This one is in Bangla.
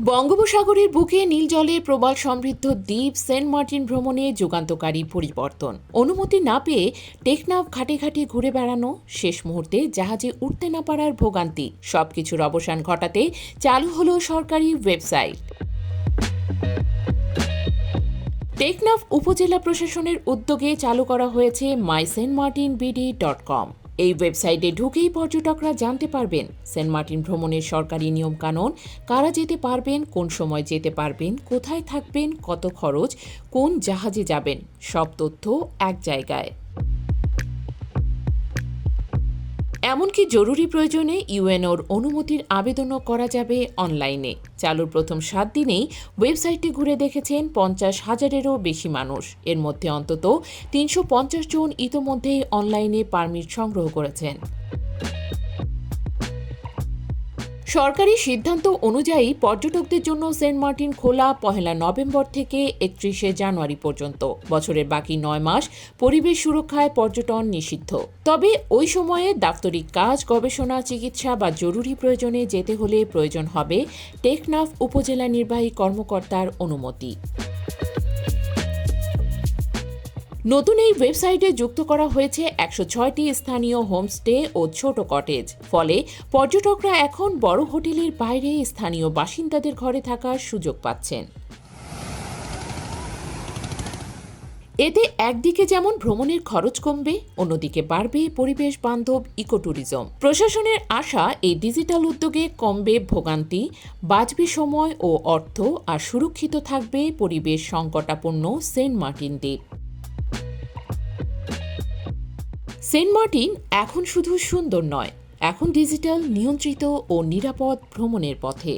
বঙ্গোপসাগরের বুকে নীল জলের প্রবাল সমৃদ্ধ দ্বীপ সেন্ট মার্টিন ভ্রমণে যুগান্তকারী পরিবর্তন। অনুমতি না পেয়ে টেকনাফ ঘাটে ঘাটে ঘুরে বেড়ানো, শেষ মুহূর্তে জাহাজে উঠতে না পারার ভোগান্তি, সবকিছুর অবসান ঘটাতে চালু হলো সরকারি ওয়েবসাইট। টেকনাফ উপজেলা প্রশাসনের উদ্যোগে চালু করা হয়েছে mysaintmartinbd.com। এই ওয়েবসাইটে ঢুকেই পর্যটকরা জানতে পারবেন সেন্ট মার্টিন ভ্রমণের সরকারি নিয়মকানুন, কারা যেতে পারবেন, কোন সময় যেতে পারবেন, কোথায় থাকবেন, কত খরচ, কোন জাহাজে যাবেন, সব তথ্য এক জায়গায়। এমনকি জরুরি প্রয়োজনে ইউএনওর অনুমতির আবেদনও করা যাবে অনলাইনে। চালুর প্রথম 7 দিনেই ওয়েবসাইটটি ঘুরে দেখেছেন 50,000-এরও বেশি মানুষ। এর মধ্যে অন্তত 350 জন ইতোমধ্যেই অনলাইনে পারমিট সংগ্রহ করেছেন। সরকারি সিদ্ধান্ত অনুযায়ী পর্যটকদের জন্য সেন্ট মার্টিন খোলা 1 নভেম্বর থেকে 31 জানুয়ারি পর্যন্ত। বছরের বাকি 9 মাস পরিবেশ সুরক্ষায় পর্যটন নিষিদ্ধ। তবে ওই সময়ে দাপ্তরিক কাজ, গবেষণা, চিকিৎসা বা জরুরি প্রয়োজনে যেতে হলে প্রয়োজন হবে টেকনাফ উপজেলা নির্বাহী কর্মকর্তার অনুমতি। নতুন এই ওয়েবসাইটে যুক্ত করা হয়েছে 106টি স্থানীয় হোমস্টে ও ছোট কটেজ। ফলে পর্যটকরা এখন বড় হোটেলের বাইরে স্থানীয় বাসিন্দাদের ঘরে থাকার সুযোগ পাচ্ছেন। এতে একদিকে যেমন ভ্রমণের খরচ কমবে, অন্যদিকে বাড়বে পরিবেশ বান্ধব ইকোট্যুরিজম। প্রশাসনের আশা, এই ডিজিটাল উদ্যোগে কমবে ভোগান্তি, বাঁচবে সময় ও অর্থ, আর সুরক্ষিত থাকবে পরিবেশ সংকটাপন্ন সেন্ট মার্টিন দ্বীপ। সেন্ট মার্টিন এখন শুধু সুন্দর নয়, এখন ডিজিটাল, নিয়ন্ত্রিত ও নিরাপদ ভ্রমণের পথে।